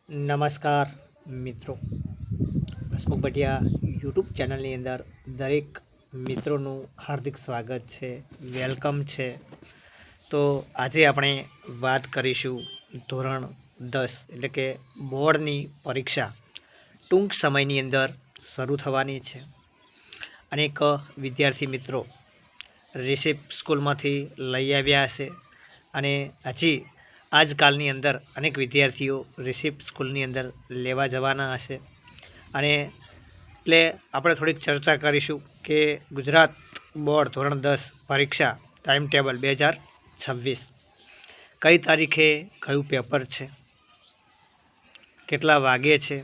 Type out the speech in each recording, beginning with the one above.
નમસ્કાર મિત્રો, હસમુખ ભટિયા યુટ્યુબ ચેનલની અંદર દરેક મિત્રોનું હાર્દિક સ્વાગત છે, વેલકમ છે। તો આજે આપણે વાત કરીશું ધોરણ 10 એટલે કે બોર્ડની પરીક્ષા ટૂંક સમયની અંદર શરૂ થવાની છે। અનેક વિદ્યાર્થી મિત્રો રિસિપ્ટ સ્કૂલમાંથી લઈ આવ્યા હશે અને હજી આજકાલની અંદર અનેક વિદ્યાર્થીઓ રિસિપ્ટ સ્કૂલની અંદર લેવા જવાના હશે અને એટલે આપણે થોડીક ચર્ચા કરીશું કે ગુજરાત બોર્ડ ધોરણ 10 પરીક્ષા ટાઈમ ટેબલ 2026 કઈ તારીખે કયું પેપર છે, કેટલા વાગે છે,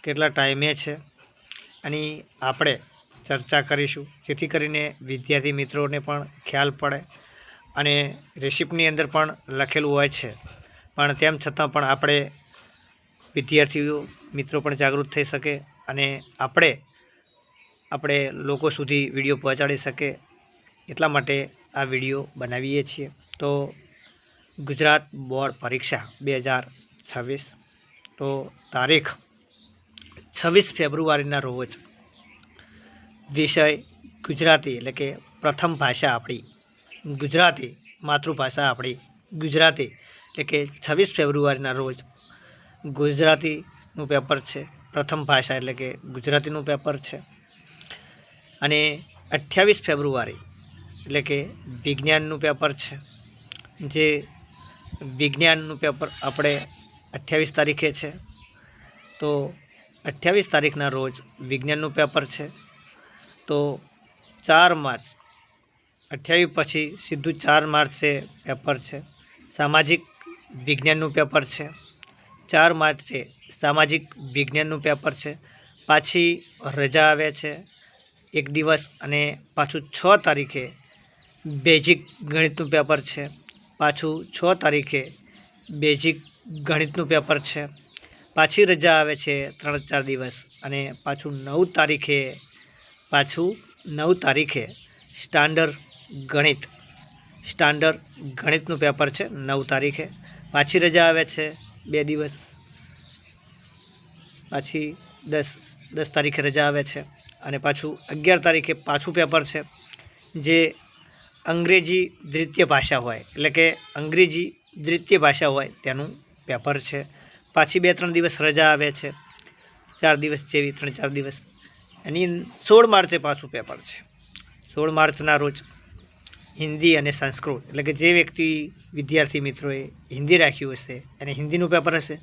કેટલા ટાઈમે છે, અને આપણે ચર્ચા કરીશું જેથી કરીને વિદ્યાર્થી મિત્રોને પણ ખ્યાલ પડે। અને રેસિપ્ટની અંદર પણ લખેલું હોય છે, પણ તેમ છતાં પણ આપણે વિદ્યાર્થીઓ મિત્રો પણ જાગૃત થઈ શકે અને આપણે લોકો સુધી વિડીયો પહોંચાડી શકે એટલા માટે આ વિડીયો બનાવીએ છીએ। તો ગુજરાત બોર્ડ પરીક્ષા 2026 તો તારીખ 26 ફેબ્રુઆરીના રોજ વિષય ગુજરાતી એટલે કે પ્રથમ ભાષા આપણી ગુજરાતી, માતૃભાષા આપણી ગુજરાતી એટલે કે 26 ફેબ્રુઆરીના રોજ ગુજરાતીનું પેપર છે, પ્રથમ ભાષા એટલે કે ગુજરાતીનું પેપર છે। અને 28 ફેબ્રુઆરી એટલે કે વિજ્ઞાનનું પેપર છે, જે વિજ્ઞાનનું પેપર આપણે 28 તારીખે છે। તો 28 તારીખના રોજ વિજ્ઞાનનું પેપર છે। તો 4 માર્ચ 28 પછી સીધું 4 માર્ચે પેપર છે, સામાજિક વિજ્ઞાનનું પેપર છે। 4 માર્ચે સામાજિક વિજ્ઞાનનું પેપર છે, પાછી રજા આવે છે એક દિવસ અને પાછું 6 તારીખે બેઝિક ગણિતનું પેપર છે, પાછું 6 તારીખે બેઝિક ગણિતનું પેપર છે, પાછી રજા આવે છે 3-4 દિવસ અને પાછું 9 તારીખે સ્ટાન્ડર્ડ ગણિતનું પેપર છે 9 તારીખે, પાછી રજા આવે છે 2 દિવસ, પાછી 10 તારીખે રજા આવે છે અને પાછું 11 તારીખે પાછું પેપર છે, જે અંગ્રેજી દ્વિતીય ભાષા હોય એટલે કે અંગ્રેજી દ્વિતીય ભાષા હોય તેનું પેપર છે। પાછી 2-3 દિવસ રજા આવે છે, 4 દિવસ જેવી 3-4 દિવસ, એની 16 માર્ચે પાછું પેપર છે। 16 માર્ચના રોજ હિન્દી અને સંસ્કૃત એટલે કે જે વિદ્યાર્થી મિત્રોએ હિન્દી રાખ્યું હશે અને હિન્દીનું પેપર હશે,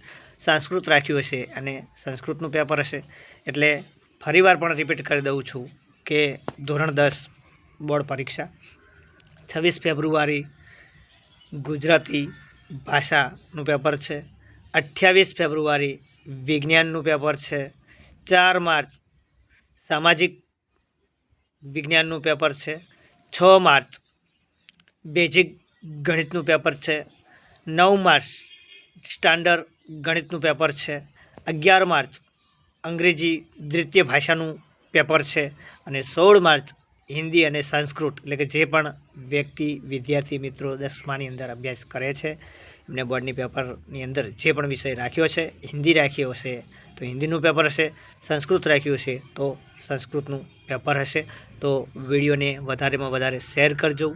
સંસ્કૃત રાખ્યું હશે અને સંસ્કૃતનું પેપર હશે। એટલે ફરીવાર પણ રિપીટ કરી દઉં છું કે ધોરણ 10 બોર્ડ પરીક્ષા 26 ફેબ્રુઆરી ગુજરાતી ભાષાનું પેપર છે, 28 ફેબ્રુઆરી વિજ્ઞાનનું પેપર છે, 4 માર્ચ સામાજિક વિજ્ઞાનનું પેપર છે, 6 માર્ચ બેઝિક ગણિતનું પેપર છે, 9 માર્ચ સ્ટાન્ડર્ડ ગણિતનું પેપર છે, 11 માર્ચ અંગ્રેજી દ્વિતીય ભાષાનું પેપર છે અને 16 માર્ચ હિન્દી અને સંસ્કૃત એટલે કે જે પણ વિદ્યાર્થી મિત્રો 10માની અંદર અભ્યાસ કરે છે એમને બોર્ડની પેપરની અંદર જે પણ વિષય રાખ્યો છે, હિન્દી રાખ્યો હશે તો હિન્દીનું પેપર હશે, સંસ્કૃત રાખ્યું હશે તો સંસ્કૃતનું પેપર હશે। તો વિડીયોને વધારેમાં વધારે શેર કરજો,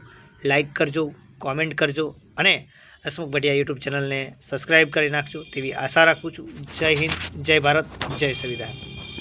લાઈક કરજો, કોમેન્ટ કરજો અને હસમુખ ભટિયા યુટ્યુબ ચેનલને સબસ્ક્રાઈબ કરી નાખજો તેવી આશા રાખું છું। જય હિન્દ, જય ભારત, જય સંવિધાન।